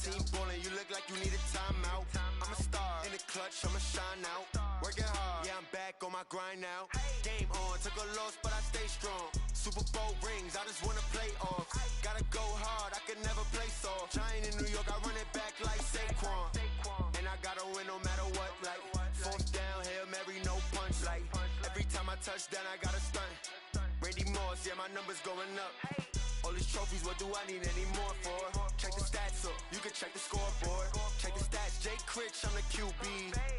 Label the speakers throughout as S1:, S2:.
S1: team ballin', you look like you need a timeout. I'm a star in the clutch, I'ma shine out. Working hard, yeah, I'm back on my grind now. Game on, took a loss, but I stay strong. Super Bowl rings, I just wanna play off. Gotta go hard, I can never play soft. Giant in New York, I run it back like Saquon. And I gotta win no matter what, like fourth down, Hail Mary, no punch. Like every time I touch down, I gotta stunt. Randy Moss, yeah, my numbers going up. All these trophies, what do I need any more for? Check the stats up, you can check the scoreboard. Check the stats, Jake Critch, I'm the QB.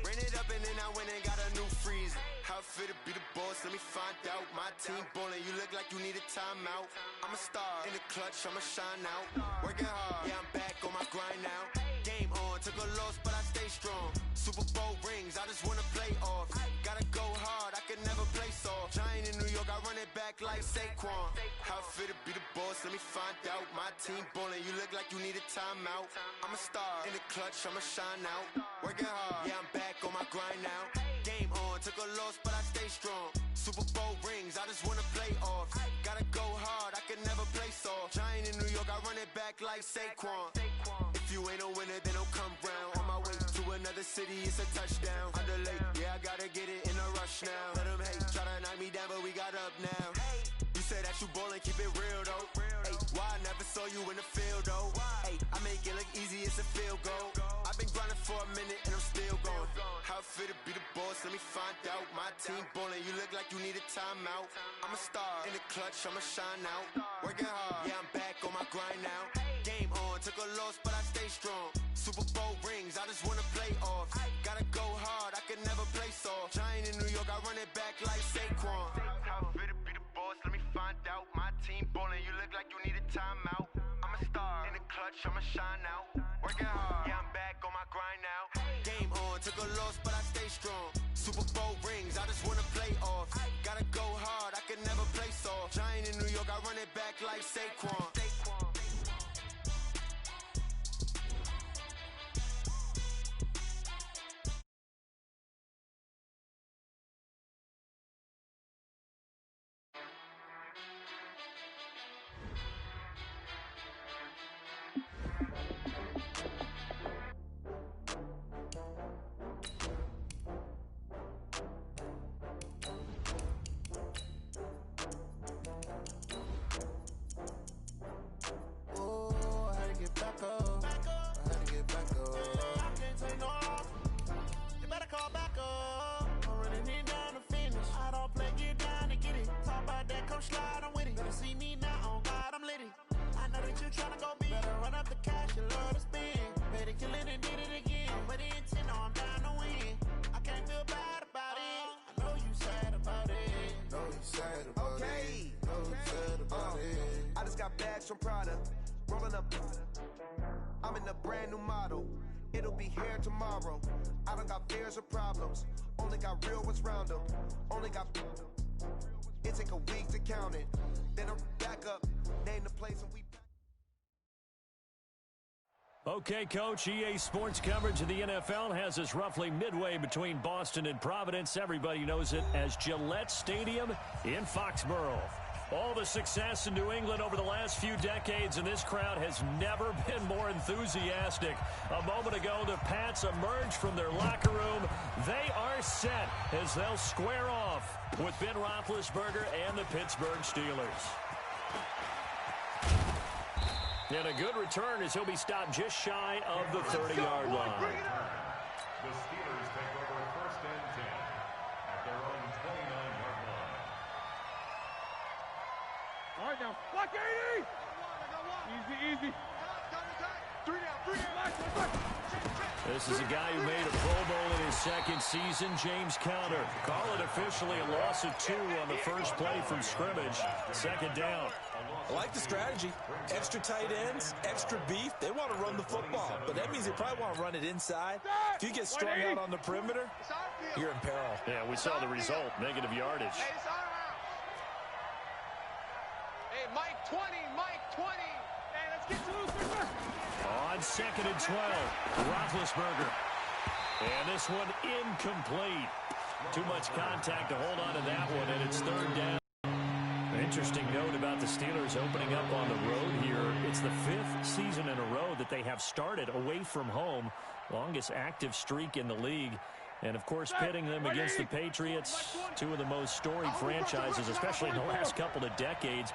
S1: Ran it up and then I went and got a new freeze. How it fit to be the boss, let me find out. My team ballin', you look like you need a timeout. I'm a star in the clutch, I'ma shine out. Working hard, yeah, I'm back on my grind now. Game on, took a loss, but I stay strong. Super Bowl rings, I just wanna play off. Gotta go hard, I can never play soft. Giant in New York, I run it back like Saquon. How it fit to be the boss, let me find out. My team ballin', you look like you need a timeout. I'm a star in the clutch, I'ma shine out. Working hard, yeah, I'm back on my grind now. Game on, took a loss, but I stay strong. Super Bowl rings, I just wanna play off. Gotta go hard, I can never play soft. Giant in New York, I run it back like Saquon. If you ain't a winner, then don't come round. On my way to another city, it's a touchdown. Under late, yeah, I gotta get it in a rush now. Let them hate, try to knock me down, but we got up now. You say that you ballin', keep it real though. Hey, why I never saw you in the field though? Hey, I make it look easy, it's a field goal. I've been grinding for a minute and I'm still going. How it fit to be the boss, let me find out. My team ballin', you look like you need a timeout. I'm a star in the clutch, I'ma shine out. Working hard, yeah, I'm back on my grind now. Game on, took a loss, but I stay strong. Super Bowl rings, I just wanna play off. Gotta go hard, I can never play soft. Giant in New York, I run it back like Saquon. How it fit to be the boss, let me find out. My team ballin', you look like you need a timeout. I'm a star in the clutch, I'ma shine out. Working hard, yeah, I'm back on my grind now. Game on, took a loss, but I stay strong. Super Bowl rings, I just wanna play off. Gotta go hard, I can never play soft. Giant in New York, I run it back like Saquon. From Prada, rolling up. I'm in a brand new model. It'll be here tomorrow. I don't got fears or problems. Only got real ones round them. Only got. It take a week to count it. Then I'm back up. Name the place and we.
S2: Okay, Coach, EA Sports coverage of the NFL has us roughly midway between Boston and Providence. Everybody knows it as Gillette Stadium in Foxborough. All the success in New England over the last few decades, and this crowd has never been more enthusiastic. A moment ago, the Pats emerged from their locker room. They are set as they'll square off with Ben Roethlisberger and the Pittsburgh Steelers. And a good return as he'll be stopped just shy of the 30-yard line.
S3: The Steelers take over first and 10 at their own 29-yard line.
S4: All right, now, block 80! Easy, easy. 3 down.
S2: This is a guy who made a Pro Bowl in his second season, James Conner. Call it officially a loss of 2 on the first play from scrimmage. Second down.
S5: I like the strategy. Extra tight ends, extra beef. They want to run the football, but that means they probably want to run it inside. If you get strung out on the perimeter, you're in peril.
S2: Yeah, we saw the result, negative yardage.
S6: Hey, Mike 20, Mike 20.
S4: Hey, let's get to loose.
S2: On second and 12, Roethlisberger. And this one incomplete. Too much contact to hold on to that one, and it's third down. interesting note about the Steelers opening up on the road here. It's the 5th season in a row that they have started away from home. Longest active streak in the league. And, of course, pitting them against the Patriots, two of the most storied franchises, especially in the last couple of decades.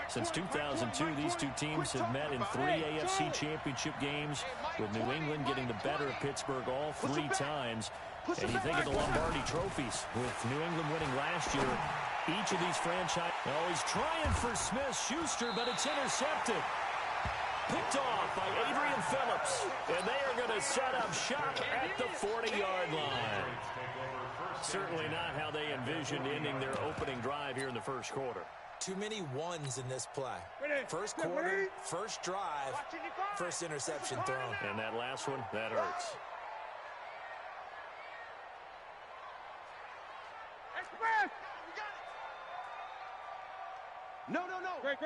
S2: Since 2002, these two teams have met in 3 AFC championship games, with New England getting the better of Pittsburgh all 3 times. And you think of the Lombardi trophies, with New England winning last year. Each of these franchises, he's trying for Smith-Schuster, but it's intercepted. Picked off by Adrian Phillips, and they are going to set up shop at the 40-yard line. Certainly not how they envisioned ending their opening drive here in the first quarter.
S5: Too many ones in this play. First quarter, first drive, first interception thrown.
S2: And that last one, that hurts.
S4: No. Great.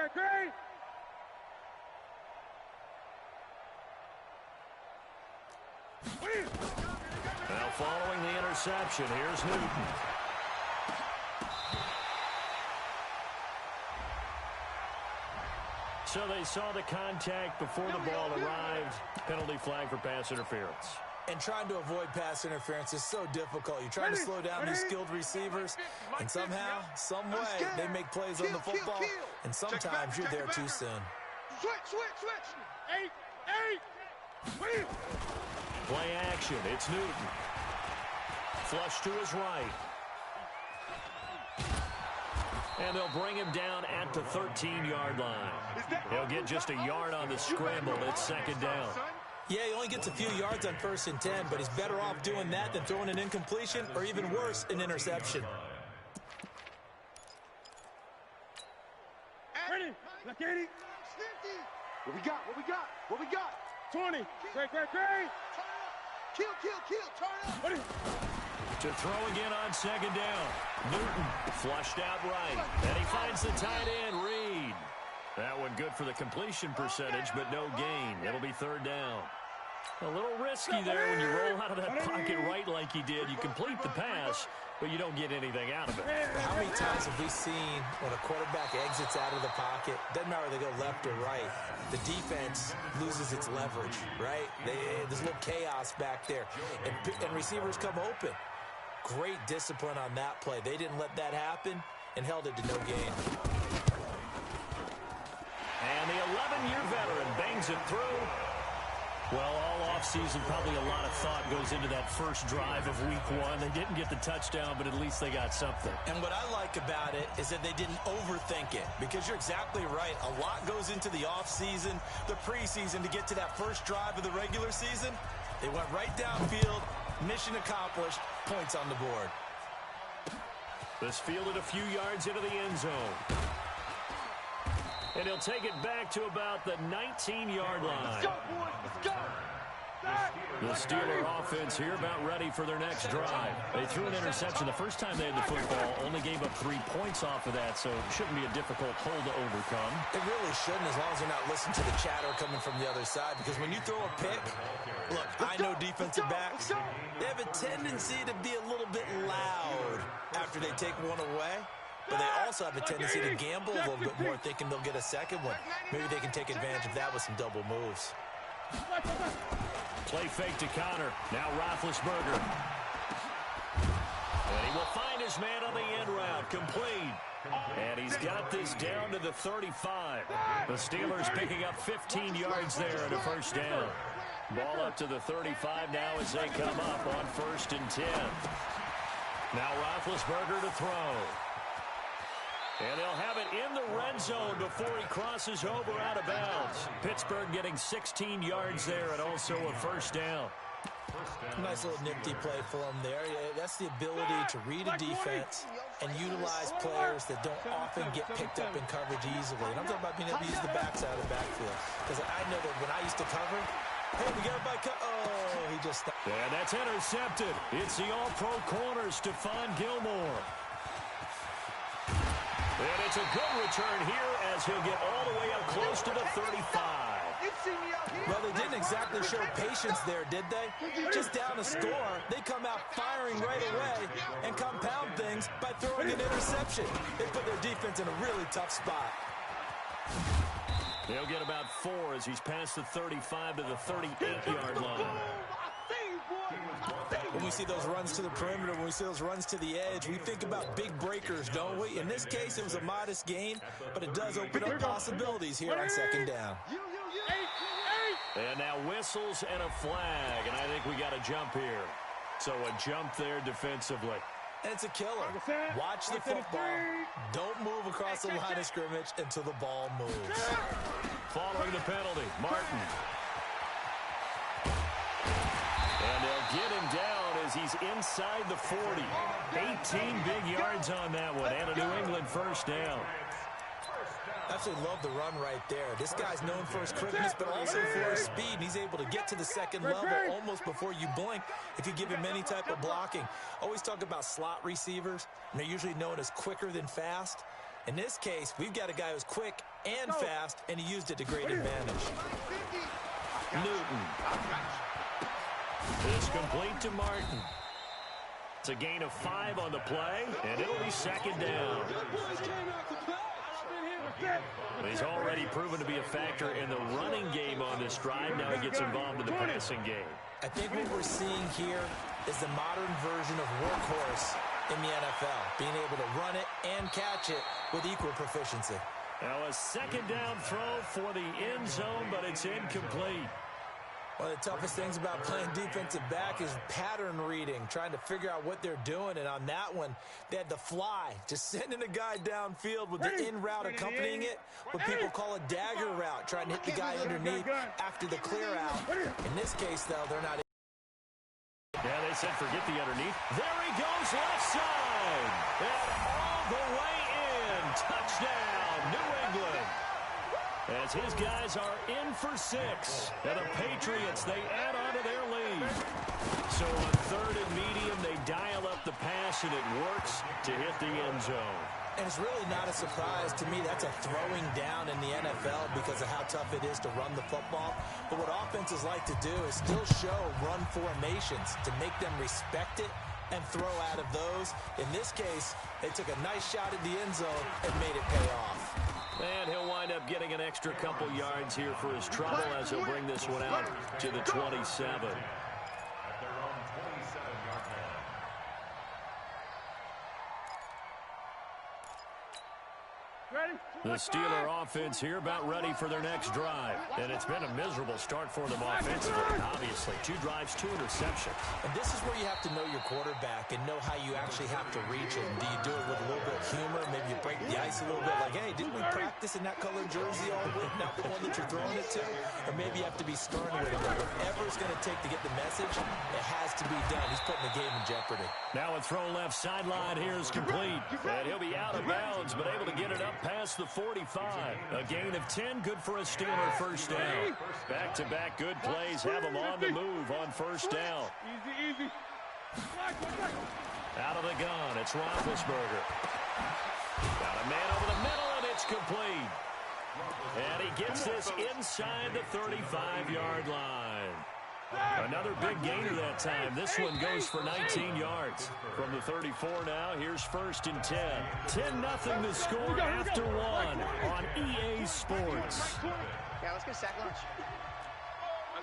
S2: Now following the interception, here's Newton. So they saw the contact before the ball arrived. Penalty flag for pass interference.
S5: And trying to avoid pass interference is so difficult. You're trying to slow down these skilled receivers, and somehow, some way, they make plays on the football, and sometimes you're there too soon.
S4: Switch. 8.
S2: Play action. It's Newton. Flush to his right. And they'll bring him down at the 13-yard line. He'll get just a yard on the scramble. It's second down.
S5: Yeah, he only gets a few yards on 1st and 10, but he's better off doing that than throwing an incompletion or even worse, an interception.
S4: Ready. Look, 80. What we got? 20. Great. Kill. Turn up. Ready.
S2: To throw again on second down. Newton flushed out right. And he finds the tight end, Reed. That one good for the completion percentage, but no gain. It'll be third down. A little risky there when you roll out of that pocket right like he did. You complete the pass, but you don't get anything out of it.
S5: How many times have we seen when a quarterback exits out of the pocket, doesn't matter whether they go left or right, the defense loses its leverage, right? There's a little chaos back there, and receivers come open. Great discipline on that play. They didn't let that happen and held it to no gain.
S2: And the 11-year veteran bangs it through. Well, all offseason, probably a lot of thought goes into that first drive of week 1. They didn't get the touchdown, but at least they got something.
S5: And what I like about it is that they didn't overthink it, because you're exactly right. A lot goes into the offseason, the preseason, to get to that first drive of the regular season. They went right downfield, mission accomplished, points on the board.
S2: This fielded a few yards into the end zone. And he'll take it back to about the 19-yard line.
S4: Let's go, boys. Let's go.
S2: The Steeler offense here about ready for their next drive. They threw an interception the first time they had the football, only gave up 3 points off of that, so it shouldn't be a difficult hole to overcome.
S5: It really shouldn't, as long as you're not listening to the chatter coming from the other side, because when you throw a pick, look, I know defensive backs, they have a tendency to be a little bit loud after they take one away. But they also have a tendency to gamble a little bit more, thinking they'll get a second one. Maybe they can take advantage of that with some double moves.
S2: Play fake to Connor. Now Roethlisberger. And he will find his man on the end route. Complete. And he's got this down to the 35. The Steelers picking up 15 yards there at a first down. Ball up to the 35 now as they come up on 1st and 10. Now Roethlisberger to throw. And they'll have it in the red zone before he crosses over out of bounds. Pittsburgh getting 16 yards there and also a first down.
S5: Nice little nifty play for him there. That's the ability to read a defense and utilize players that don't often get picked up in coverage easily. And I'm talking about being able to use the backside of the backfield. Because I know that when I used to cover, hey, we got a bike. Oh, he just stopped.
S2: And that's intercepted. It's the all-pro corner, Stephon Gilmore. And it's a good return here as he'll get all the way up close to the 35.
S5: Well, they didn't exactly show patience there, did they? Just down a score, they come out firing right away and compound things by throwing an interception. They put their defense in a really tough spot.
S2: He'll get about 4 as he's past the 35 to the 38-yard line.
S5: When we see those runs to the perimeter, when we see those runs to the edge, we think about big breakers, don't we? In this case, it was a modest gain, but it does open up possibilities here on second down.
S2: And now whistles and a flag, and I think we got a jump here. So a jump there defensively.
S5: And it's a killer. Watch the football. Don't move across the line of scrimmage until the ball moves.
S2: Following the penalty, Martin. And they'll get him down as he's inside the 40. 18 big yards on that one, and a New England first down.
S5: Absolutely love the run right there. This guy's known for his quickness, but also for his speed. And he's able to get to the second level almost before you blink if you give him any type of blocking. Always talk about slot receivers, and they're usually known as quicker than fast. In this case, we've got a guy who's quick and fast, and he used it to great advantage.
S2: Newton. It's complete to Martin. It's a gain of 5 on the play, and it'll be second down. He's already proven to be a factor in the running game on this drive. Now he gets involved in the passing game.
S5: I think what we're seeing here is the modern version of workhorse in the NFL, being able to run it and catch it with equal proficiency.
S2: Now a second down throw for the end zone, but it's incomplete.
S5: One of the toughest things about playing defensive back is pattern reading, trying to figure out what they're doing. And on that one, they had the fly, just sending a guy downfield with the in route accompanying it, what people call a dagger route, trying to hit the guy underneath after the clear out. In this case, though, they're not.
S2: Yeah, they said forget the underneath. There he goes, left side. And all the way in. Touchdown, New England. As his guys are in for 6. And the Patriots, they add on to their lead. So on 3rd and medium, they dial up the pass, and it works to hit the end zone.
S5: And it's really not a surprise to me. That's a throwing down in the NFL because of how tough it is to run the football. But what offenses like to do is still show run formations to make them respect it and throw out of those. In this case, they took a nice shot at the end zone and made it pay off.
S2: And he'll wind up getting an extra couple yards here for his trouble as he'll bring this one out to the 27. The Steeler offense here about ready for their next drive. And it's been a miserable start for them offensively, obviously. 2 drives, 2 interceptions.
S5: And this is where you have to know your quarterback and know how you actually have to reach him. Do you do it with a little bit of humor? Maybe you break the ice a little bit like, hey, didn't we practice in that colored jersey all week? Not the one that you're throwing it to? Or maybe you have to be stern with him. Whatever it's going to take to get the message, it has to be done. He's putting the game in jeopardy.
S2: Now a throw left sideline here is complete. And he'll be out of bounds, but able to get it up past the 45. A gain of 10, good for a Steeler first down. Back-to-back good plays have them on the move on first down.
S4: Easy.
S2: Out of the gun, it's Roethlisberger. Got a man over the middle, and it's complete. And he gets this inside the 35-yard line. Another big gainer that time. This one goes for 19 yards. From the 34 now, here's 1st and 10. 10-0 the score after 1 on EA Sports.
S6: Yeah, let's get sack lunch.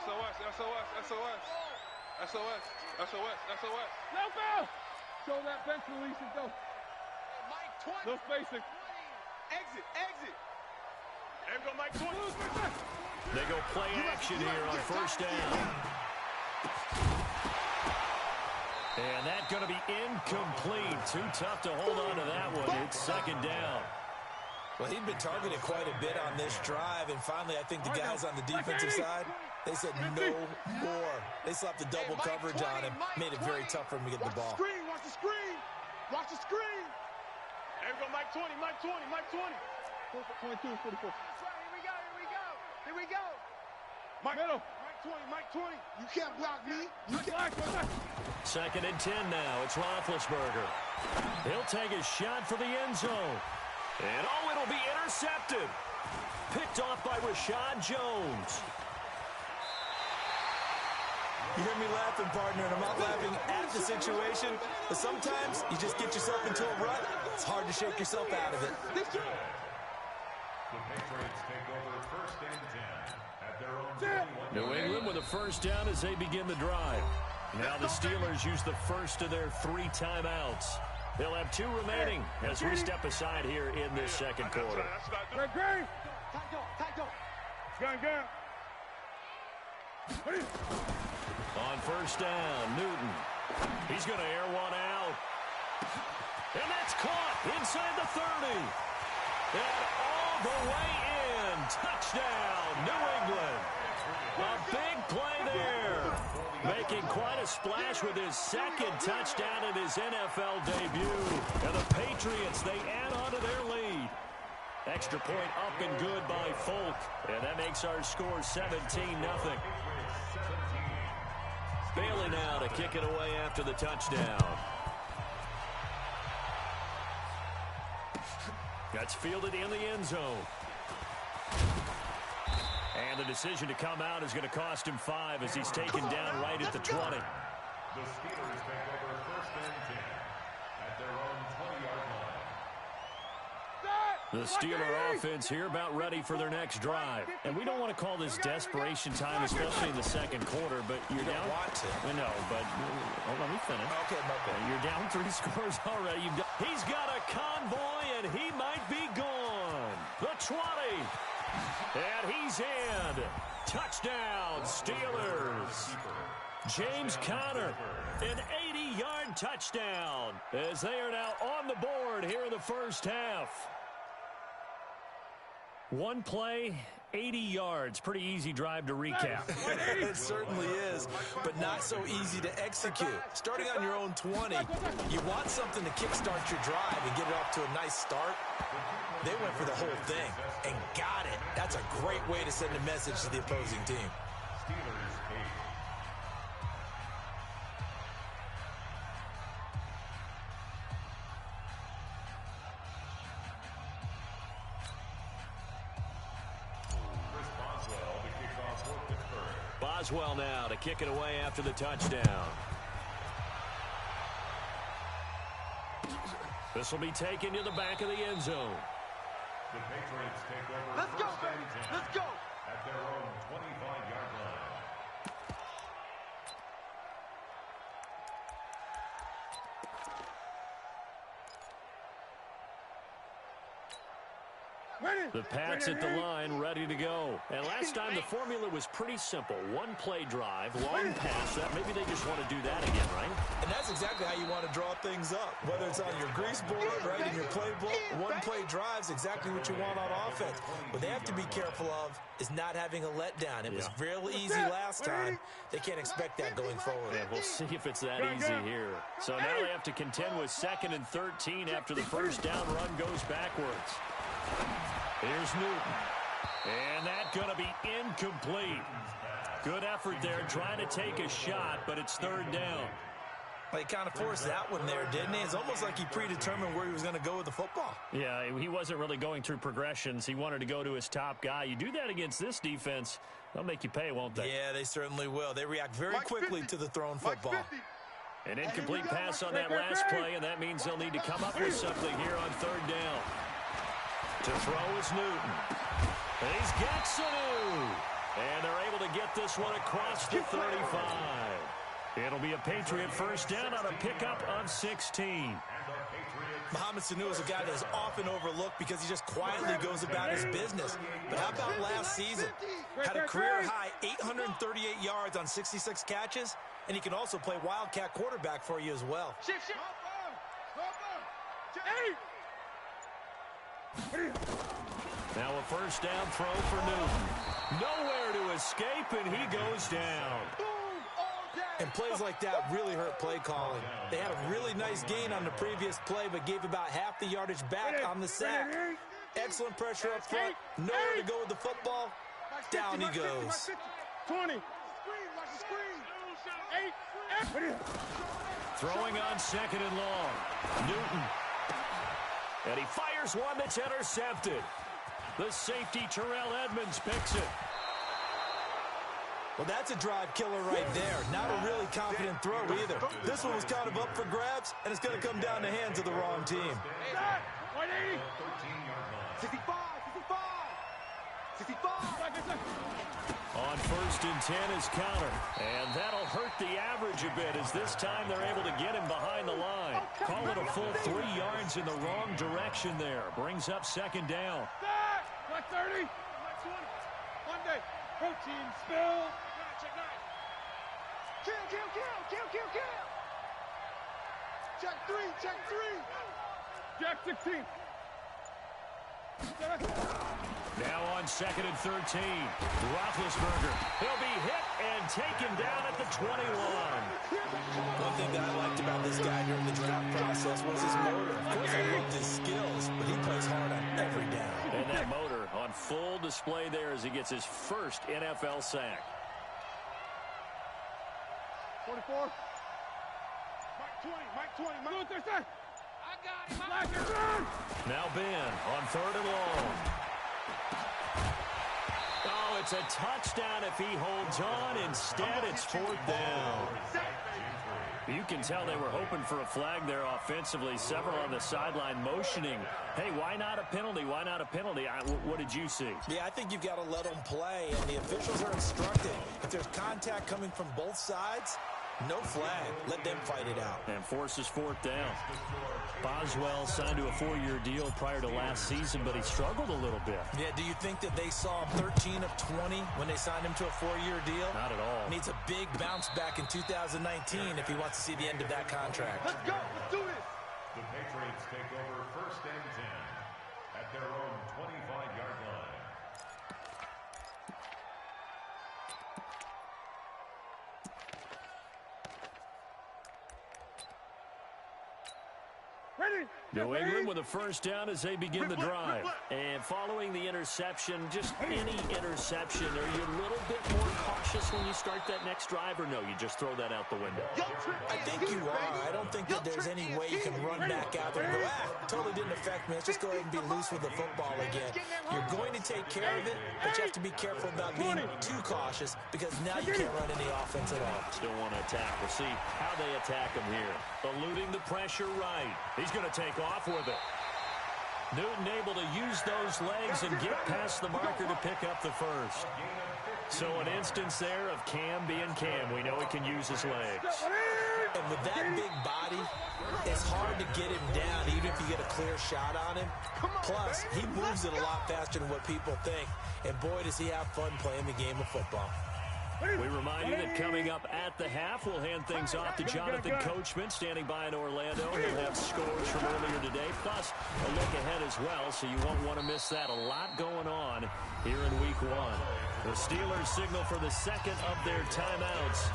S4: SOS. No foul. Show that bench release and go.
S6: Mike 20.
S4: No spacing.
S6: Exit.
S4: There we go, Mike 20.
S2: They go play action here on first down. And that's going to be incomplete. Too tough to hold on to that one. It's second down.
S5: Well, he'd been targeted quite a bit on this drive, and finally I think the guys on the defensive side, they said no more. They slapped the double coverage on him, made it very tough for him to get the ball.
S4: Watch the screen. There we go, Mike 20. 22, 44.
S6: Here we go.
S4: Mike 20. You can't block me.
S2: Second and 10 now. It's Roethlisberger. He'll take a shot for the end zone. And, it'll be intercepted. picked off by Rashad Jones.
S5: You hear me laughing, partner, and I'm not laughing at the situation, but sometimes you just get yourself into a rut. It's hard to shake yourself out of it.
S3: The Patriots take over first and 10 at their own 21.
S2: New England with a first down as they begin the drive. Now the Steelers use the first of their 3 timeouts. They'll have 2 remaining as we step aside here in this second quarter. On first down, Newton. He's going to air one out. And that's caught inside the 30. And all the way in. Touchdown, New England. A big play there. Making quite a splash with his second touchdown in his NFL debut. And the Patriots, they add on to their lead. Extra point up and good by Folk. And that makes our score 17-0. Bailey now to kick it away after the touchdown. That's fielded in the end zone. And the decision to come out is going to cost him 5 as he's taken down right at the 20.
S3: The Steelers take over first and 10 at their own 20-yard line.
S2: The Steeler offense here about ready for their next drive. And we don't want to call this desperation time, especially in the second quarter, but you're down.
S5: You don't want to.
S2: I know, but let me finish.
S5: Okay, my bad.
S2: You're down 3 scores already. He's got a convoy, and he might be gone. The 20. And he's in. Touchdown, Steelers. James Conner, an 80-yard touchdown as they are now on the board here in the first half. 1 play, 80 yards. Pretty easy drive to recap.
S5: It certainly is, but not so easy to execute. Starting on your own 20, you want something to kickstart your drive and get it off to a nice start. They went for the whole thing and got it. That's a great way to send a message to the opposing team.
S3: Steelers 8. Chris Boswell to kick off for Pittsburgh.
S2: Boswell now to kick it away after the touchdown. This will be taken to the back of the end zone.
S3: The Patriots take over
S6: Let's go,
S3: first and 10
S6: let's go.
S3: at their own 25-yard line.
S2: The Pats at the line, ready to go. And last time the formula was pretty simple. 1 play drive, long pass. That maybe they just want to do that again, right?
S5: And that's exactly how you want to draw things up. Whether it's on your grease board, right, in your playbook, 1 play drive's exactly what you want on offense. What they have to be careful of is not having a letdown. It was real easy last time. They can't expect that going forward.
S2: Yeah, we'll see if it's that easy here. So now they have to contend with 2nd and 13 after the first down run goes backwards. Here's Newton. And that's going to be incomplete. Good effort there trying to take a shot, but it's 3rd down.
S5: Well, he kind of forced that one there, didn't he? It's almost like he predetermined where he was going to go with the football.
S2: Yeah, he wasn't really going through progressions. He wanted to go to his top guy. You do that against this defense, they'll make you pay, won't they?
S5: Yeah, they certainly will. They react very quickly to the thrown football.
S2: An incomplete pass on that last play, and that means they'll need to come up with something here on 3rd down. To throw is Newton. And he's got Sanu. And they're able to get this one across the 35. It'll be a Patriot first down on a pickup of 16.
S5: Mohamed Sanu is a guy that is often overlooked because he just quietly goes about his business. But how about last season? Had a career-high 838 yards on 66 catches, and he can also play Wildcat quarterback for you as well.
S6: Shift.
S2: Now a first down throw for Newton. Nowhere to escape, and he goes down.
S5: And plays like that really hurt play calling. They had a really nice gain on the previous play, but gave about half the yardage back on the sack. Excellent pressure up front. Nowhere to go with the football. Down he goes.
S4: 20.
S2: Throwing on 2nd and long. Newton. And he fires one that's intercepted. The safety, Terrell Edmunds, picks it.
S5: Well, that's a drive killer right there. Not a really confident throw either. This one was kind of up for grabs, and it's going to come down the hands of the wrong team.
S4: 180. 65. 65. 65.
S2: On 1st and 10 is counter. And that'll hurt the average a bit as this time they're able to get him behind the line. Call it a full 3 yards in the wrong direction there. Brings up 2nd down.
S4: Black 30. Black 20. Monday. Protein spill. Check 9. Kill. Check 3. Jack 16.
S2: Now on 2nd and 13. Roethlisberger. He'll be hit and taken down at the 21.
S5: One thing that I liked about this guy during the draft process was his motor. Of course, I loved his skills, but he plays hard on every down.
S2: And that motor on full display there as he gets his first NFL sack.
S4: 44. Mike 20. Mike 30. I got him.
S2: Now Ben on 3rd and long. Oh, it's a touchdown if he holds on. Instead, it's 4th down. You can tell they were hoping for a flag there offensively. Several on the sideline motioning. Hey, why not a penalty? Why not a penalty? What did you see?
S5: Yeah, I think you've got to let them play, and the officials are instructed. If there's contact coming from both sides, no flag. Let them fight it out.
S2: And forces 4th down. Boswell signed to a 4-year deal prior to last season, but he struggled a little bit.
S5: Yeah, do you think that they saw him 13 of 20 when they signed him to a 4-year deal?
S2: Not at all.
S5: Needs a big bounce back in 2019 if he wants to see the end of that contract.
S4: Let's go. Let's do this.
S3: The Patriots take over 1st and 10 at their own 25-yard line.
S4: Ready.
S2: New England with a 1st down as they begin the drive. And following the interception, just any interception, are you a little bit more cautious when you start that next drive, or no, you just throw that out the window?
S5: I think you are. I don't think that there's any way you can run back out there and go, totally didn't affect me. Let's just go ahead and be loose with the football again. You're going to take care of it, but you have to be careful about being too cautious because now you can't run any offense at all.
S2: Still want to attack. We'll see how they attack him here. Eluding the pressure right. He's going to take off with it. Newton able to use those legs and get past the marker to pick up the 1st. So an instance there of Cam being Cam. We know he can use his legs.
S5: And with that big body, it's hard to get him down even if you get a clear shot on him. Plus, he moves it a lot faster than what people think. And boy, does he have fun playing the game of football.
S2: We remind you that coming up at the half, we'll hand things off to Jonathan Coachman, standing by in Orlando. He'll have scores from earlier today, plus a look ahead as well, so you won't want to miss that. A lot going on here in Week 1. The Steelers signal for the 2nd of their timeouts.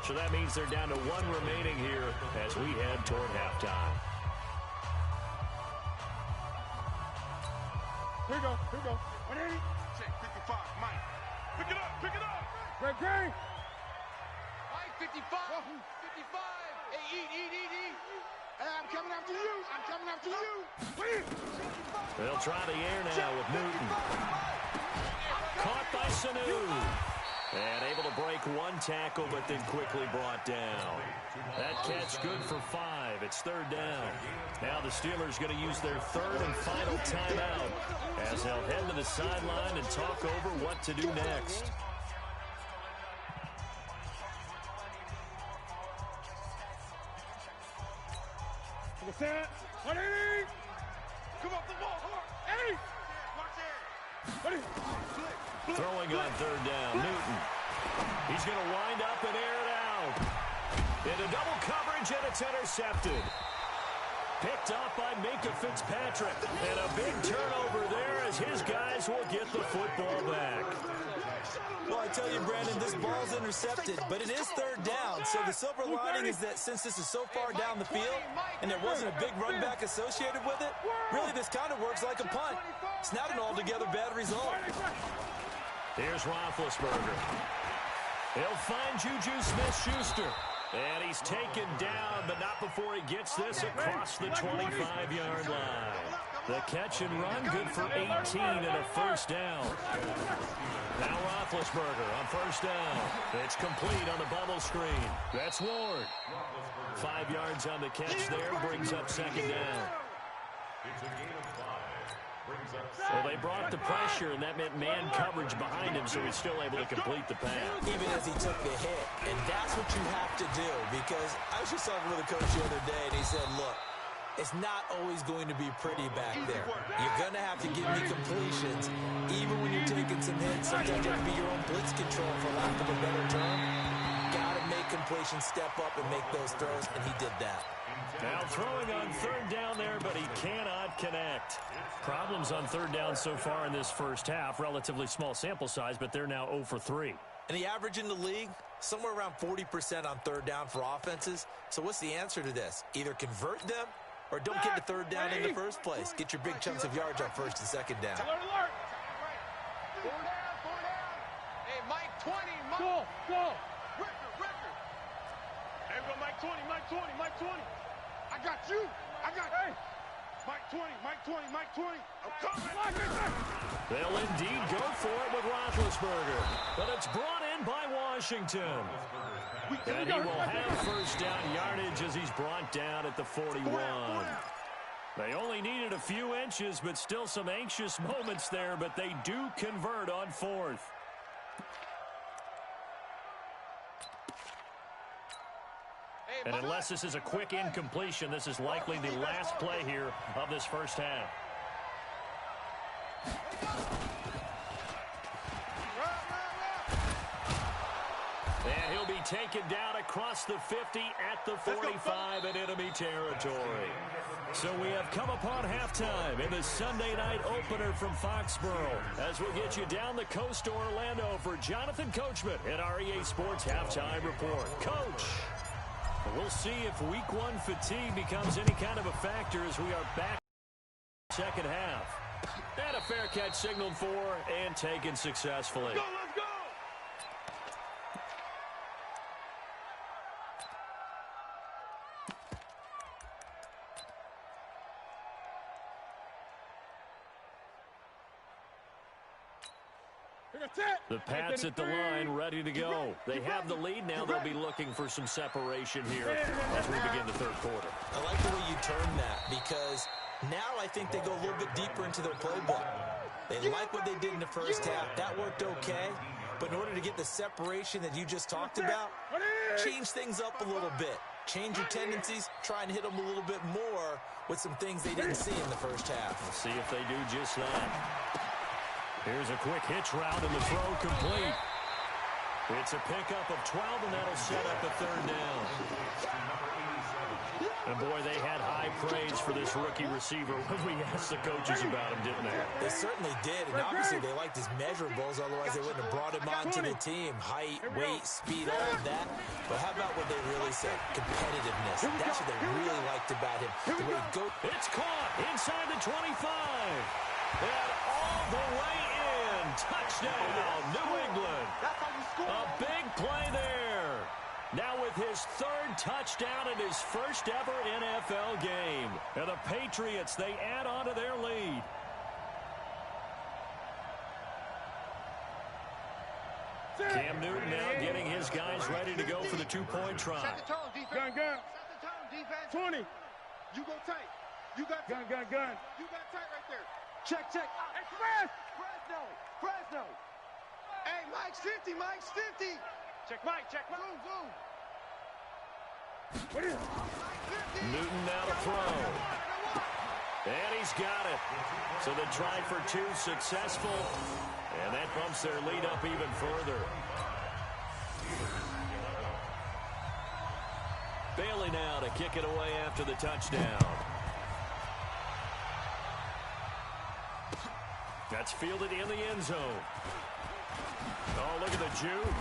S2: So that means they're down to 1 remaining here as we head toward halftime.
S4: Here we go. 180. Check 55. Mike. Pick it up. Great. Mike 55. 55. Hey, eat. Hey, I'm coming after you. Please.
S2: They'll try the air now with Newton. Caught by Sanu. And able to break 1 tackle, but then quickly brought down. That catch good for 5. It's 3rd down. Now the Steelers going to use their 3rd and final timeout as they'll head to the sideline and talk over what to do next.
S4: Set. 180. Come off the ball. Hard. 80. Watch it. Ready.
S2: Throwing on 3rd down. Newton. He's going to wind up and air it out. Into double coverage, and it's intercepted. Picked up by Minkah Fitzpatrick. And a big turnover there as his guys will get the football back.
S5: Well, I tell you, Brandon, this ball's intercepted, but it is 3rd down. So the silver lining is that since this is so far down the field and there wasn't a big run back associated with it, really this kind of works like a punt. It's not an altogether bad result.
S2: Here's Roethlisberger. He'll find Juju Smith-Schuster. And he's taken down, but not before he gets this across the 25-yard line. The catch and run, good for 18 and a first down. Now Roethlisberger on first down. It's complete on the bubble screen. That's Ward. 5 yards on the catch there, brings up second down.
S3: It's a gain of 5. Brings up
S2: Well, they brought the pressure, and that meant man coverage behind him, so he's still able to complete the pass.
S5: Even as he took the hit. And that's what you have to do, because I was just talking with a coach the other day, and he said, look, it's not always going to be pretty back there. You're going to have to give me completions. Even when you're taking some hits, sometimes you have to be your own blitz control, for lack of a better term. Got to make completions step up and make those throws, and he did that.
S2: Now throwing on third down there, but he cannot connect. Problems on third down so far in this first half. Relatively small sample size, but they're now 0 for 3.
S5: And the average in the league, somewhere around 40% on third down for offenses. So what's the answer to this? Either convert them or don't get to third down in the first place. Get your big chunks of yards on first and second down.
S6: Alert, alert. 4 down, 4 down. Hey, Mike 20, Mike. Go. Record.
S4: Hey, we go Mike 20, Mike 20, Mike 20. I got you. Hey. Mike 20, Mike 20, Mike 20. I'm coming.
S2: They'll indeed go for it with Roethlisberger, but it's brought in by Washington. And he will have first down yardage as he's brought down at the 41. They only needed a few inches, but still some anxious moments there, but they do convert on fourth. And unless this is a quick incompletion, this is likely the last play here of this first half. And he'll be taken down across the 50 at the 45 in enemy territory. So we have come upon halftime in the Sunday night opener from Foxborough as we get you down the coast to Orlando for Jonathan Coachman at our EA Sports Halftime Report. Coach, we'll see if week one fatigue becomes any kind of a factor as we are back in the second half. And a fair catch signaled for and taken successfully.
S4: Let's go.
S2: The Pats at the line, ready to go. They have the lead now. They'll be looking for some separation here as we begin the third quarter.
S5: I like the way you term that, because now I think they go a little bit deeper into their playbook. They like what they did in the first half. That worked okay. But in order to get the separation that you just talked about, change things up a little bit. Change your tendencies, try and hit them a little bit more with some things they didn't see in the first half.
S2: We'll see if they do just that. Here's a quick hitch route and the throw complete. It's a pickup of 12, and that'll set up a third down. And boy, they had high praise for this rookie receiver when we asked the coaches about him, didn't they?
S5: They certainly did, and obviously they liked his measurables, otherwise they wouldn't have brought him onto the team. Height, weight, speed, all of that. But how about what they really said? Competitiveness. That's what they really liked about him. The way he goes.
S2: It's caught inside the 25. And all the way in. Touchdown, New England. A big play there. Now with his third touchdown in his first ever NFL game. And the Patriots, they add on to their lead. Cam Newton now getting his guys ready to go for the two-point try.
S6: Set the tone, defense.
S4: Gun.
S6: Set the tone, defense.
S4: 20.
S6: You go tight. You got
S4: Gun.
S6: You got tight right there. Check.
S4: Hey, smash.
S6: Fresno. Hey, Mike's 50.
S4: Check Mike.
S6: Zoom.
S4: What is it?
S2: Newton now to throw. And he's got it. So they tried for two, successful. And that bumps their lead up even further. Bailey now to kick it away after the touchdown. That's fielded in the end zone. Oh, look at the juke.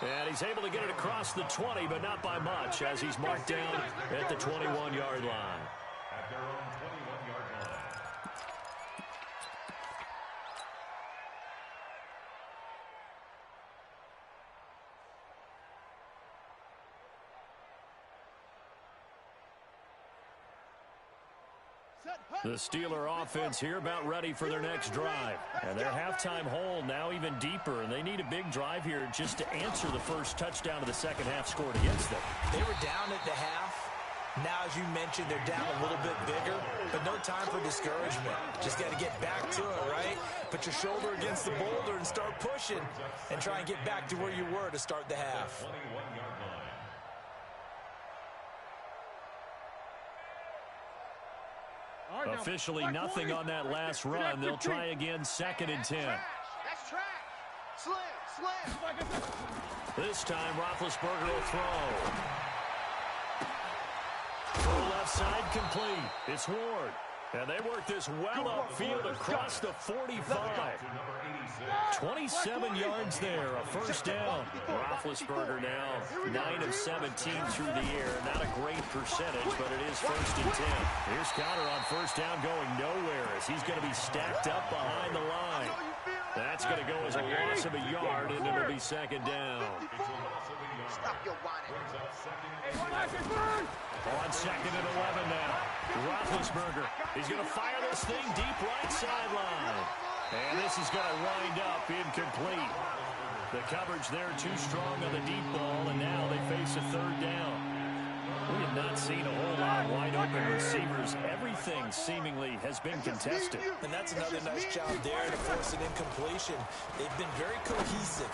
S2: And he's able to get it across the 20, but not by much, as he's marked down at the 21-yard line.
S3: At their own 21-yard line.
S2: The Steeler offense here about ready for their next drive. And their halftime hole now even deeper, and they need a big drive here just to answer the first touchdown of the second half scored against them.
S5: They were down at the half. Now, as you mentioned, they're down a little bit bigger, but no time for discouragement. Just got to get back to it, right? Put your shoulder against the boulder and start pushing and try and get back to where you were to start the half.
S2: Officially nothing on that last run. They'll try again, 2nd and 10.
S6: That's track. Slam.
S2: This time, Roethlisberger will throw. Throw left side complete. It's Ward. And they work this well upfield across the 45. 27 yards there, a first down. Roethlisberger now 9 of 17 through the air. Not a great percentage, but it is 1st and 10. Here's Conner on first down going nowhere as he's going to be stacked up behind the line. That's going to go as a loss of a yard, and it'll be 2nd down.
S6: Stop your whining.
S2: On 2nd and 11 now. Roethlisberger. He's going to fire this thing deep right sideline. And this is going to wind up incomplete. The coverage there too strong on the deep ball, and now they face a 3rd down. We have not seen a whole lot of wide open receivers. Everything seemingly has been contested.
S5: And that's another nice job there to force an incompletion. They've been very cohesive,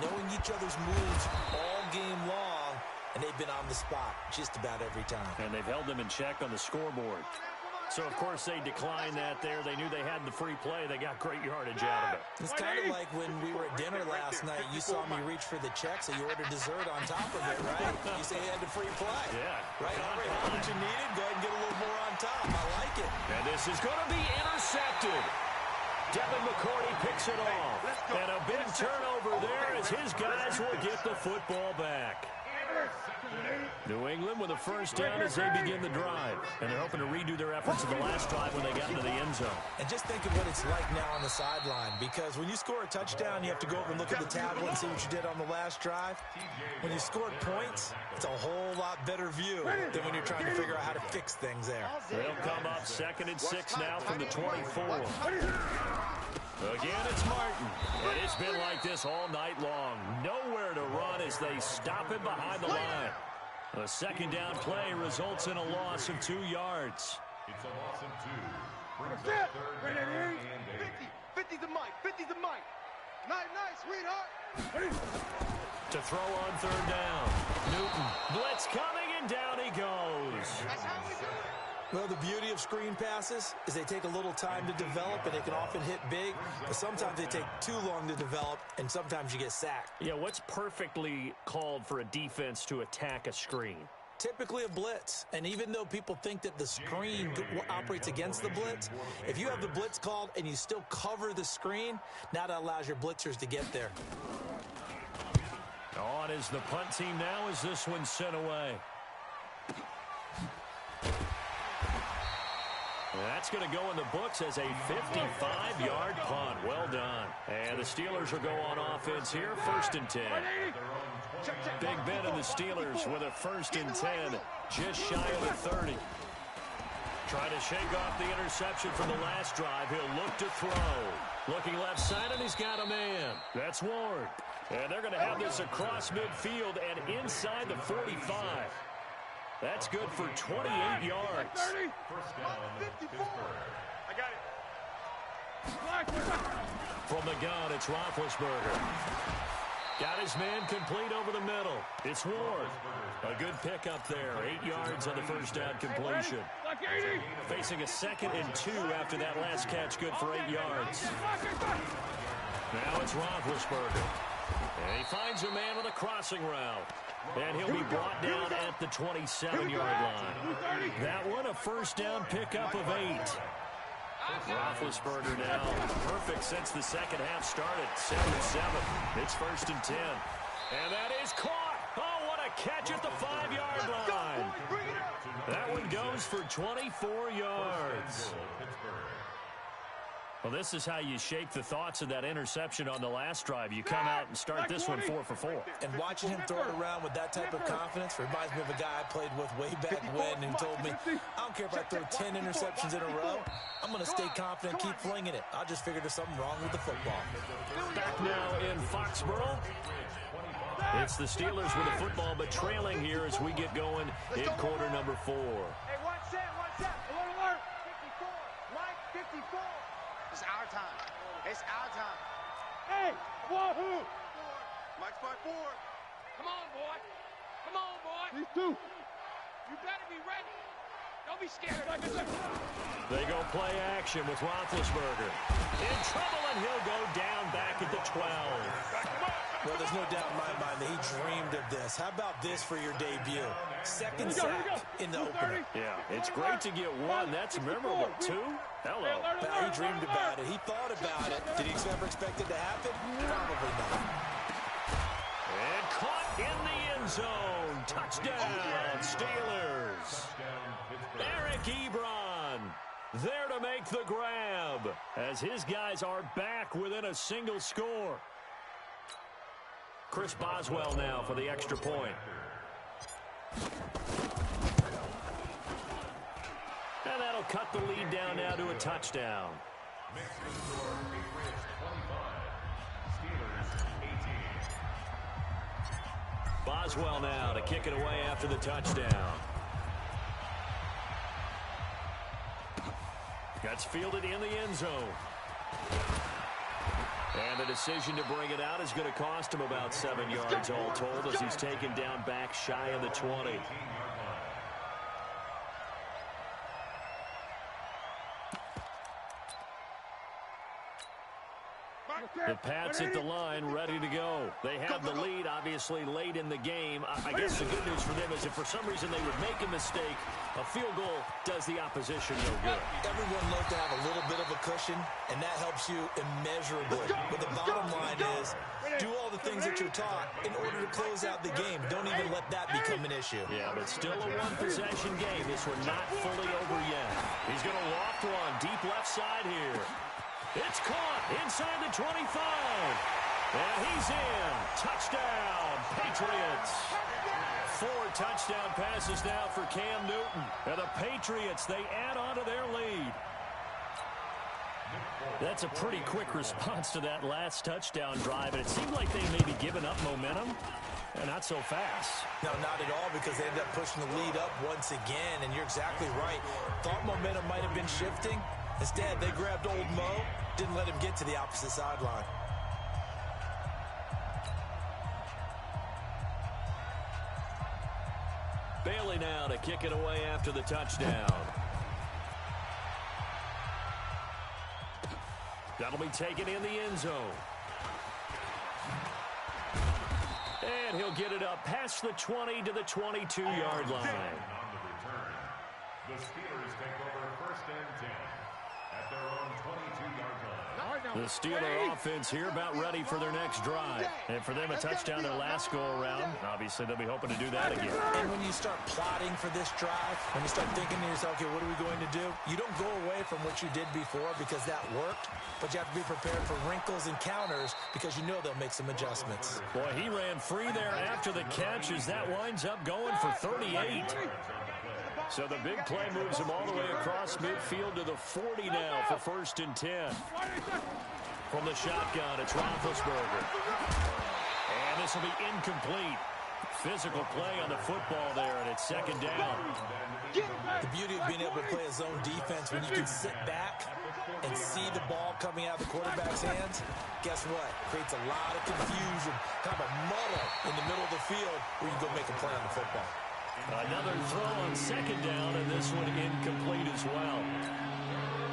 S5: knowing each other's moves all game long, and they've been on the spot just about every time.
S2: And they've held them in check on the scoreboard. So, of course, they declined that there. They knew they had the free play. They got great yardage out of it.
S5: It's kind of like when we were at dinner last night. You saw me reach for the check, so you ordered dessert on top of it, right? You say you had the free play.
S2: Yeah.
S5: Right? How much you needed? Go ahead and get a little more on top. I like it.
S2: And this is going to be intercepted. Devin McCourty picks it off. And a big turnover there as his guys will get the football back. New England with a first down as they begin the drive. And they're hoping to redo their efforts in the last drive when they got into the end zone.
S5: And just think of what it's like now on the sideline, because when you score a touchdown, you have to go over and look at the tablet and see what you did on the last drive. When you scored points, it's a whole lot better view than when you're trying to figure out how to fix things there.
S2: They'll come up 2nd and 6 now from the 24. Again, it's Martin. And it's been like this all night long. Nowhere to run as they stop him behind the line. A 2nd down play results in a loss of 2 yards.
S3: It's a loss of 2. Brings
S6: That's
S3: up 3rd and
S6: 50 the mic. 50 the mic. Nice, sweetheart.
S2: To throw on 3rd down. Newton. Blitz coming, and down he goes.
S6: That's how we do it.
S5: Well, the beauty of screen passes is they take a little time to develop, and they can often hit big, but sometimes they take too long to develop, and sometimes you get sacked.
S2: Yeah, what's perfectly called for a defense to attack a screen?
S5: Typically a blitz, and even though people think that the screen operates against the blitz, if you have the blitz called and you still cover the screen, now that allows your blitzers to get there.
S2: On is the punt team now as this one's sent away. That's going to go in the books as a 55-yard punt. Well done. And the Steelers will go on offense here, 1st and 10. Big Ben and the Steelers with a 1st and 10, just shy of the 30. Trying to shake off the interception from the last drive. He'll look to throw. Looking left side, and he's got a man. That's Ward. And they're going to have this across midfield and inside the 45. That's good for 28 yards.
S3: First down, Pittsburgh.
S6: I got it.
S2: From the gun, it's Roethlisberger. Got his man complete over the middle. It's Ward. A good pickup there. 8 yards on the first down completion. Facing a 2nd and 2 after that last catch, good for 8 yards. Now it's Roethlisberger. And he finds a man with a crossing route. And he'll be brought down at the 27-yard line. That one, a first down pickup of 8. Roethlisberger now perfect since the second half started. 7-7. It's 1st and 10. And that is caught. Oh, what a catch at the 5-yard line. That one goes for 24 yards. Well, this is how you shake the thoughts of that interception on the last drive. You come out and start this one 4 for 4.
S5: And watching him throw it around with that type of confidence reminds me of a guy I played with way back when who told me, I don't care if I throw 10 interceptions in a row. I'm going to stay confident, keep flinging it. I just figured there's something wrong with the football.
S2: Back now in Foxborough. It's the Steelers with the football, but trailing here as we get going in quarter number 4.
S6: Hey, watch that, watch that. Alert, alert. 54. Mike, 54. It's our time. It's our time. Hey, wahoo! Mike's by 4. Come on, boy. Come on, boy. These 2. You better be ready. Don't be scared.
S2: They go play action with Roethlisberger. In trouble, and he'll go down back at the 12.
S5: Well, there's no doubt in my mind that he dreamed of this. How about this for your debut? Second sack in the opener.
S2: Yeah, it's great to get 1. That's memorable. 2? Hello.
S5: He dreamed about it. He thought about it. Did he ever expect it to happen? Probably not.
S2: And caught in the end zone. Touchdown, Steelers. Eric Ebron there to make the grab as his guys are back within a single score. Chris Boswell now for the extra point. And that'll cut the lead down now to a touchdown. Boswell now to kick it away after the touchdown. That's fielded in the end zone. And the decision to bring it out is going to cost him about 7 yards all told as he's taken down back shy of the 20. The Pats at the line, ready to go. They have the lead, obviously, late in the game. I guess the good news for them is if for some reason they would make a mistake, a field goal does the opposition no good.
S5: Everyone loves to have a little bit of a cushion, and that helps you immeasurably. But the bottom line is, do all the things that you're taught in order to close out the game. Don't even let that become an issue.
S2: Yeah, but still a one-possession game. This one not fully over yet. He's going to loft one deep left side here. It's caught inside the 25. And he's in. Touchdown, Patriots. 4 touchdown passes now for Cam Newton. And the Patriots, they add on to their lead. That's a pretty quick response to that last touchdown drive. And it seemed like they may be giving up momentum. And not so fast.
S5: No, not at all, because they ended up pushing the lead up once again. And you're exactly right. Thought momentum might have been shifting. Instead, they grabbed old Mo, didn't let him get to the opposite sideline.
S2: Bailey now to kick it away after the touchdown. That'll be taken in the end zone. And he'll get it up past the 20 to the 22-yard line.
S3: On the return, the Steelers take over 1st and 10 at their own 22-yard line.
S2: The Steeler offense here about ready for their next drive. And for them, a touchdown their last go-around. Obviously, they'll be hoping to do that again.
S5: And when you start plotting for this drive, when you start thinking to yourself, okay, what are we going to do? You don't go away from what you did before because that worked, but you have to be prepared for wrinkles and counters because you know they'll make some adjustments.
S2: Boy, he ran free there after the catch as that winds up going for 38. So the big play moves him all the way across midfield to the 40 now for 1st and 10. From the shotgun, it's Roethlisberger. And this will be incomplete. Physical play on the football there, and it's 2nd down.
S5: The beauty of being able to play a zone defense when you can sit back and see the ball coming out of the quarterback's hands, guess what? Creates a lot of confusion, kind of a muddle in the middle of the field where you go make a play on the football.
S2: Another throw on 2nd down, and this one incomplete as well.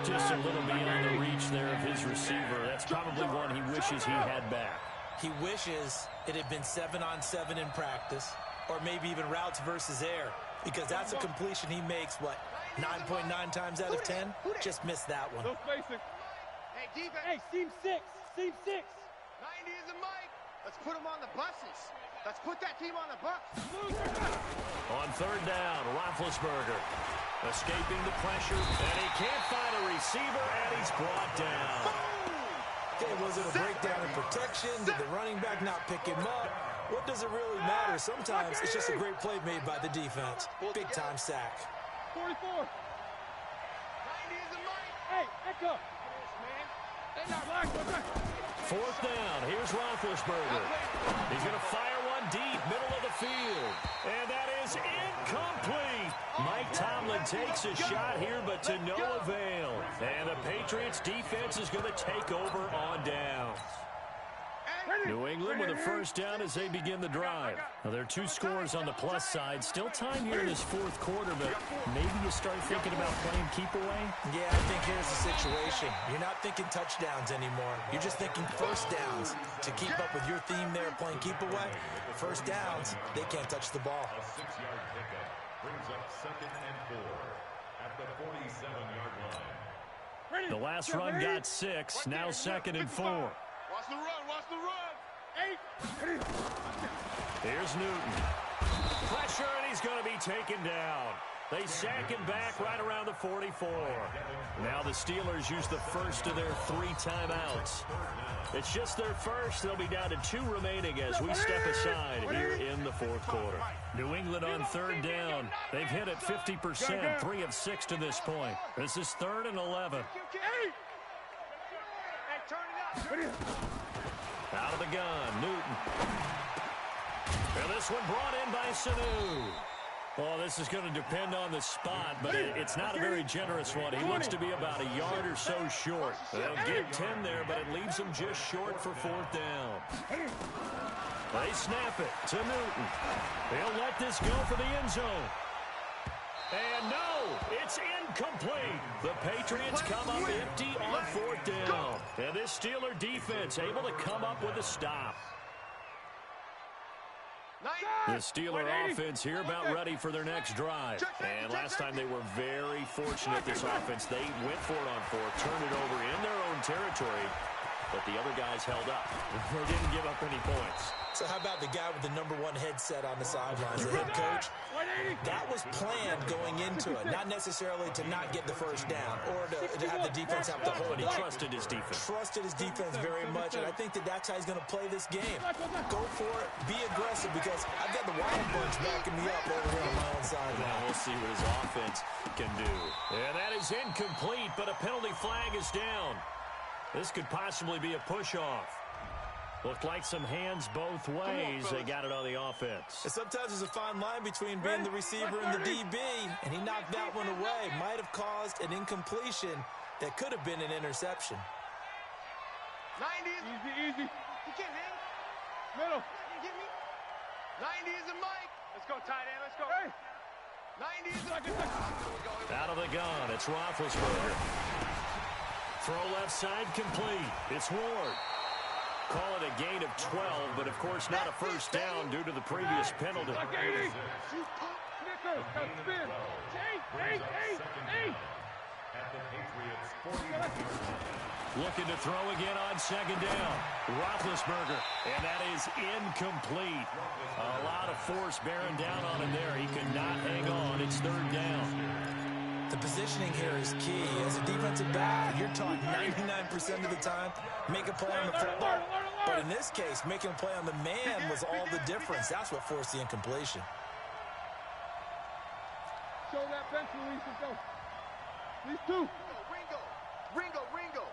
S2: Just a little beyond the reach there of his receiver. That's probably one he wishes he had back.
S5: He wishes it had been 7-on-7 in practice, or maybe even routes versus air, because that's a completion he makes, what, 9.9 times out of 10? Just missed that one.
S6: Hey, defense. Hey, seam 6. Seam 6. 90 is a Mike. Let's put them on the buses. Let's put that team on the bus.
S2: On third down, Roethlisberger escaping the pressure, and he can't find a receiver, and he's brought down.
S5: Okay, was it a breakdown in protection? Did the running back not pick him up? What does it really matter? Sometimes it's just a great play made by the defense. Big-time sack.
S6: 44. 90 is the mic. Hey, echo. Hey, now, relax.
S2: Fourth down, here's Roethlisberger. He's going to fire one deep, middle of the field. And that is incomplete. Mike Tomlin takes a shot here, but to no avail. And the Patriots defense is going to take over on downs. New England with a first down as they begin the drive. Now, there are 2 scores on the plus side. Still time here in this fourth quarter, but maybe you start thinking about playing keep away?
S5: Yeah, I think here's the situation. You're not thinking touchdowns anymore. You're just thinking first downs. To keep up with your theme there, playing keep away, first downs, they can't touch the ball.
S3: A 6-yard pickup brings up 2nd and 4 at the 47-yard line.
S2: The last run got 6, now 2nd and 4.
S4: Watch the run, watch the run. 8.
S2: Here's Newton. Pressure, and he's going to be taken down. They sack him back right around the 44. Now the Steelers use the first of their 3 timeouts. It's just their first. They'll be down to 2 remaining as we step aside here in the fourth quarter. New England on third down. They've hit it 50%, 3 of 6 to this point. This is 3rd and 11. Out of the gun, Newton. And this one brought in by Sanu. Well, this is going to depend on the spot, but it's not a very generous one. He looks to be about a yard or so short. They'll get 10 there, but it leaves them just short for 4th down. They snap it to Newton. They'll let this go for the end zone. And no, it's incomplete. The Patriots come up empty on 4th down. And this Steeler defense able to come up with a stop. The Steeler offense here about ready for their next drive. And last time they were very fortunate, this offense. They went for it on 4th, turned it over in their own territory, but the other guys held up. They didn't give up any points.
S5: So how about the guy with the #1 headset on the sidelines, the head coach? That was planned going into it, not necessarily to not get the first down or to have the defense have to hold
S2: But he
S5: it.
S2: trusted his defense.
S5: Trusted his defense very much, and I think that's how he's going to play this game. Go for it, be aggressive, because I've got the Wild Bunch backing me up over here on my own sideline.
S2: Now we'll see what his offense can do. And that is incomplete, but a penalty flag is down. This could possibly be a push-off. Looked like some hands both ways. They got it on the offense.
S5: And sometimes there's a fine line between being the receiver and the DB, and he knocked that one away. Might have caused an incompletion that could have been an interception.
S6: 90 is easy. You can't hang. Middle. You get me? 90 is the mic. Let's go, tight end. Let's go. Hey. 90 is the
S2: Out of the gun, it's Roethlisberger. Throw left side complete. It's Ward. Call it a gain of 12, but of course not a first down due to the previous penalty. Looking to throw again on 2nd down. Roethlisberger, and that is incomplete. A lot of force bearing down on him there. He could not hang on. It's 3rd down.
S5: The positioning here is key. As a defensive back, you're taught 99% of the time, make a play on the football. But in this case, making a play on the man was all the difference. That's what forced the incompletion.
S6: Show that bench release and go. These 2. Ringo.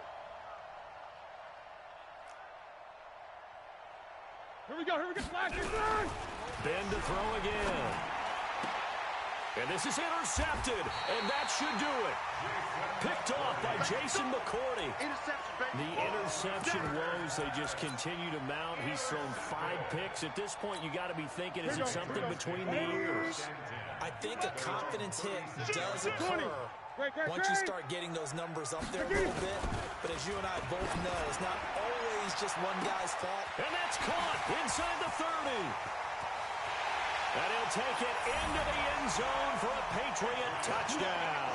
S6: Here we go. Flash.
S2: Ben to throw again. And this is intercepted, and that should do it. Picked off by Jason McCourty. The interception woes, they just continue to mount. He's thrown 5 picks. At this point, you got to be thinking, is it something between the ears?
S5: I think a confidence hit does occur once you start getting those numbers up there a little bit. But as you and I both know, it's not always just one guy's fault.
S2: And that's caught inside the 30. And he'll take it into the end zone for a Patriot touchdown.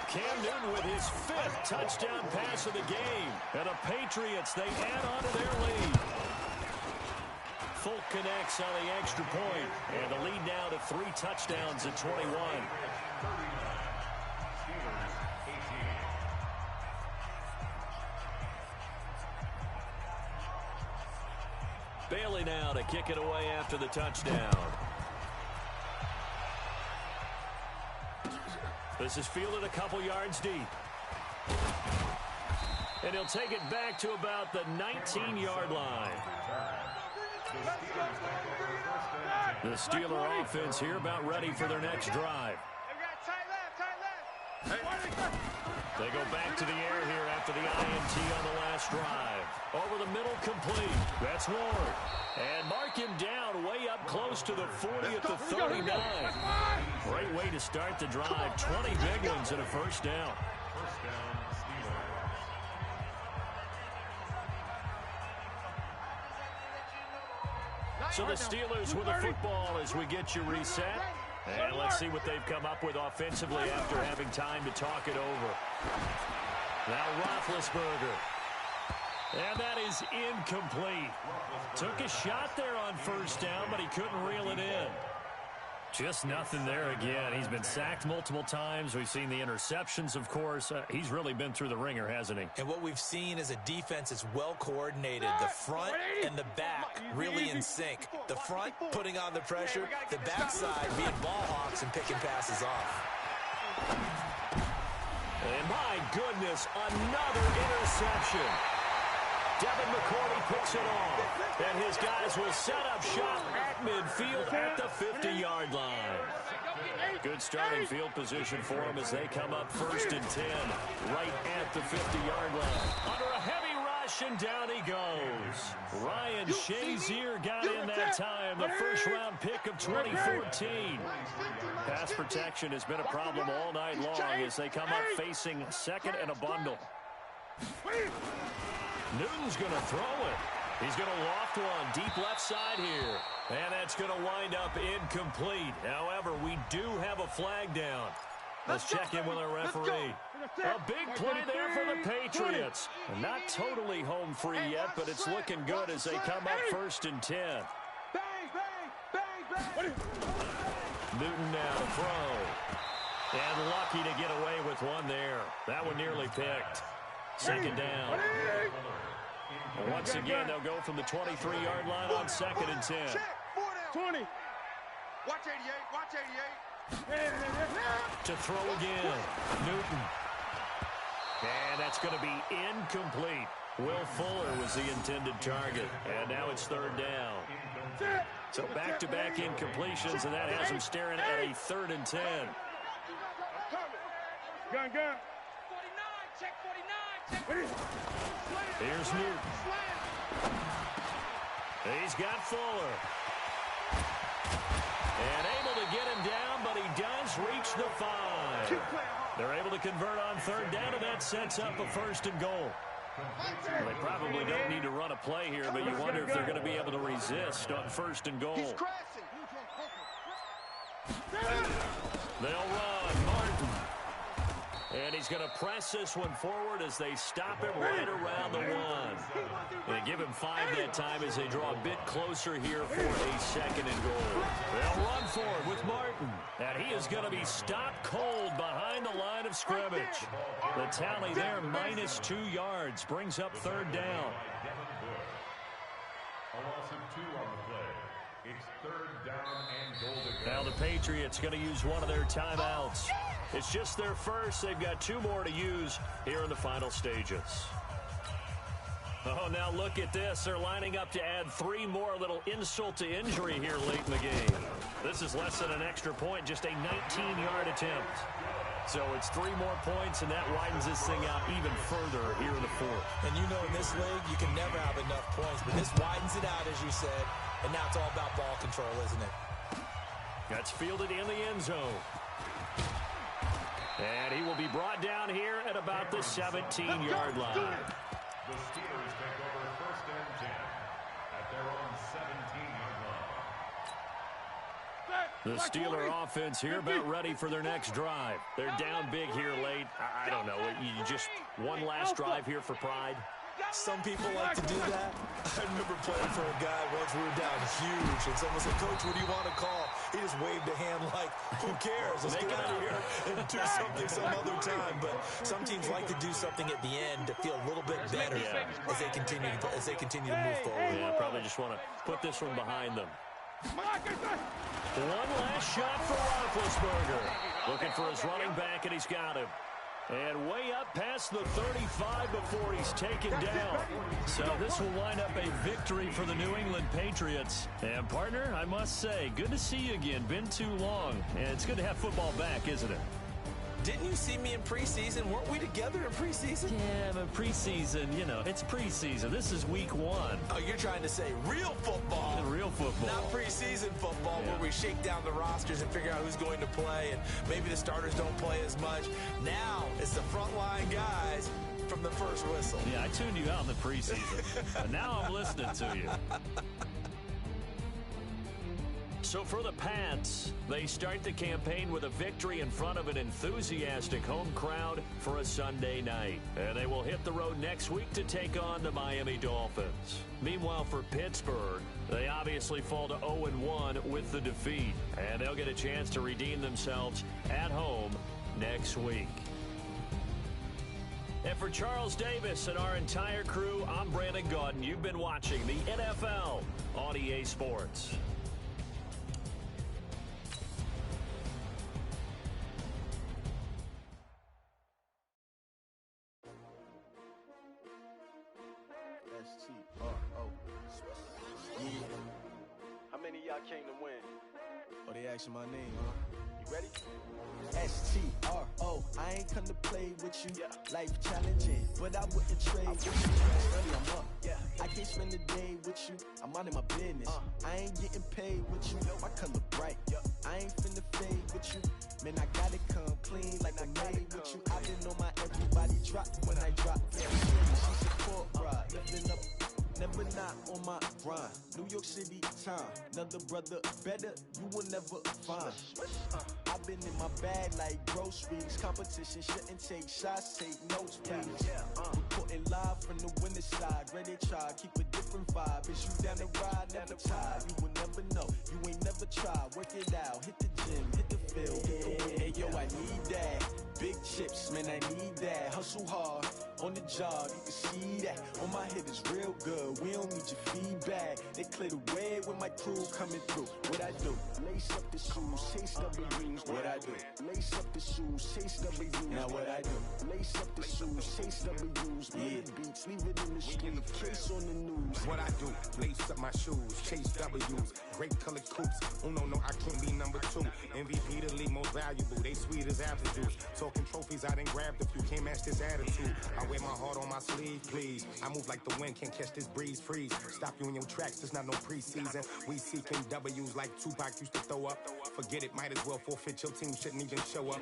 S2: Cam Newton with his 5th touchdown pass of the game. And the Patriots, they add on to their lead. Folk connects on the extra point, and the lead now to 3 touchdowns at 21. Bailey now to kick it away after the touchdown. This is fielded a couple yards deep. And he'll take it back to about the 19-yard line. The Steeler offense here about ready for their next drive. They go back to the air here after the INT on the last drive. Over the middle, complete. That's Ward. And mark him down way up close to the 40 at the 39. Great way to start the drive. 20 big ones and a first down. So the Steelers with the football as we get you reset. And let's see what they've come up with offensively after having time to talk it over. Now Roethlisberger. And that is incomplete. Took a shot there on first down, but he couldn't reel it in. Just nothing there again. He's been sacked multiple times. We've seen the interceptions, of course. He's really been through the ringer, hasn't he?
S5: And what we've seen is a defense that's well coordinated. The front and the back really in sync. The front putting on the pressure, the backside being ball hawks and picking passes off.
S2: And my goodness, another interception. Devin McCourty picks it off, and his guys will set up shop at midfield at the 50-yard line. Good starting field position for them as they come up 1st and 10, right at the 50-yard line. Under a heavy rush, and down he goes. Ryan Shazier got in that time, the first-round pick of 2014. Pass protection has been a problem all night long as they come up facing second and a bundle. Newton's going to throw it. He's going to loft one deep left side here. And that's going to wind up incomplete. However, we do have a flag down. Let's check in with our referee. A big play there for the Patriots. Not totally home free yet, but it's looking good as they come up 1st and 10. Newton now to throw. And lucky to get away with one there. That one nearly picked. 2nd down. And once again, they'll go from the 23-yard line on 2nd and 10.
S4: 20. Watch 88. Watch 88.
S2: To throw again. Newton. And that's going to be incomplete. Will Fuller was the intended target. And now it's 3rd down. So back-to-back incompletions, and that has them staring at a 3rd and 10.
S4: Gun.
S2: Here's Newton. He's got Fuller. And able to get him down, but he does reach the 5. They're able to convert on 3rd down, and that sets up a 1st and goal. Well, they probably don't need to run a play here, but you wonder if they're going to be able to resist on 1st and goal. They'll run. Martin. And he's going to press this one forward as they stop him right around the 1. They give him 5 that time as they draw a bit closer here for a 2nd and goal. They'll run for it with Martin. And he is going to be stopped cold behind the line of scrimmage. The tally there, -2 yards, brings up 3rd down.
S3: A loss of 2 on the play. It's 3rd down and goal to go.
S2: Now the Patriots going to use one of their timeouts. It's just their first. They've got 2 more to use here in the final stages. Oh, now look at this. They're lining up to add 3 more. A little insult to injury here late in the game. This is less than an extra point, just a 19-yard attempt. So it's 3 more points, and that widens this thing out even further here in the 4th.
S5: And you know in this league, you can never have enough points, but this widens it out, as you said, and now it's all about ball control, isn't it?
S2: That's fielded in the end zone. And he will be brought down here at about the 17-yard line.
S3: The Steelers take over 1st and 10 at their own 17-yard line.
S2: The Steeler offense here about ready for their next drive. They're down big here late. I don't know. You just one last drive here for pride.
S5: Some people like to do that. I remember playing for a guy once. We were down huge, and someone said, "Coach, what do you want to call?" He just waved a hand like, "Who cares? Let's get out of here and do something some other time." But some teams like to do something at the end to feel a little bit better as they continue to move forward.
S2: Yeah, probably just want to put this one behind them. One last shot for Roethlisberger. Looking for his running back, and he's got him. And way up past the 35 before he's taken down. So this will wind up a victory for the New England Patriots. And, partner, I must say, good to see you again. Been too long. And it's good to have football back, isn't it?
S5: Didn't you see me in preseason? Weren't we together in preseason?
S2: Yeah, but preseason, you know, it's preseason. This is week 1.
S5: Oh, you're trying to say real football.
S2: Real football.
S5: Not preseason football where we shake down the rosters and figure out who's going to play, and maybe the starters don't play as much. Now it's the frontline guys from the first whistle.
S2: Yeah, I tuned you out in the preseason. But now I'm listening to you. So for the Pats, they start the campaign with a victory in front of an enthusiastic home crowd for a Sunday night. And they will hit the road next week to take on the Miami Dolphins. Meanwhile, for Pittsburgh, they obviously fall to 0-1 with the defeat. And they'll get a chance to redeem themselves at home next week. And for Charles Davis and our entire crew, I'm Brandon Gaudin. You've been watching the NFL on EA Sports.
S6: How many of y'all came to win?
S7: Oh, they asking my name, huh?
S6: You ready?
S7: STRO, I ain't come to play with you. Yeah. Life challenging, but I wouldn't trade with you. Early I'm up. Yeah. I can't spend the day with you. I'm out of my business. I ain't getting paid with you. My color bright. I ain't finna fade with you. Man, I gotta come clean like I made with you. I didn't know my everybody drop when I drop. Yeah, she support, ride, lifting up. Never not on my grind. New York City time. Another brother better, you will never find. I've been in my bag like groceries. Competition shouldn't take shots, take notes, please. Reporting live from the winning side. Ready to try, keep a different vibe. Is you down the ride, never tired. You will never know, you ain't never tried. Work it out, hit the gym, hit the field. Hey yo, I need that. Big chips, man, I need that. Hustle hard, on the job, you can see that. On my head is real good, we don't need your feedback. They clear the way with my crew coming through. What I do? Lace up the shoes, chase W's. What I do? Lace up the shoes, chase W's. Now what I do? Lace up the shoes, chase W's. Yeah, beats, leave it in the street, case on the news.
S8: What I do? Lace up my shoes, chase W's. Great colored coops. Oh no, I can't be number 2. MVP the league most valuable. They sweet as apple juice. Talking trophies, I done grabbed a few. Can't match this attitude. I wear my heart on my sleeve, please. I move like the wind, can't catch this breeze. Freeze. Stop you in your tracks. There's not no preseason. We seeking W's like Tupac used to throw up. Forget it, might as well forfeit. Your team shouldn't even show up.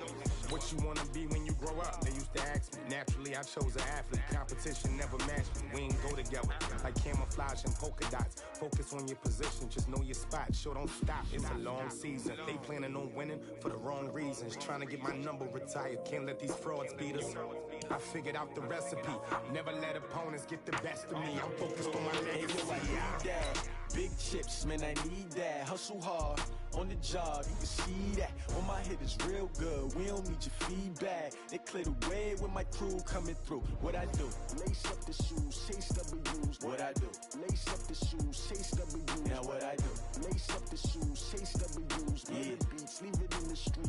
S8: What you wanna be when you grow up? They used to ask me. Naturally, I chose an athlete. Competition never matched me. We ain't go together like camouflage and polka dots. Focus on your position, just know your spot. Sure, don't stop. It's a long season. They planning on winning for the wrong reasons. Trying to get my number retired. Can't let these frauds beat us. I figured out the recipe. Never let opponents get the best of me. I'm focused on my legacy.
S7: I need that. Big chips, man, I need that. Hustle hard, on the job, you can see that. On my head is real good, we don't need your feedback. They clear the way with my crew coming through. What I do? Lace up the shoes, chase W's. What I do? Lace up the shoes, chase W's. Now what I do? Lace up the shoes, chase W's. Yeah, beats, leave it in the street,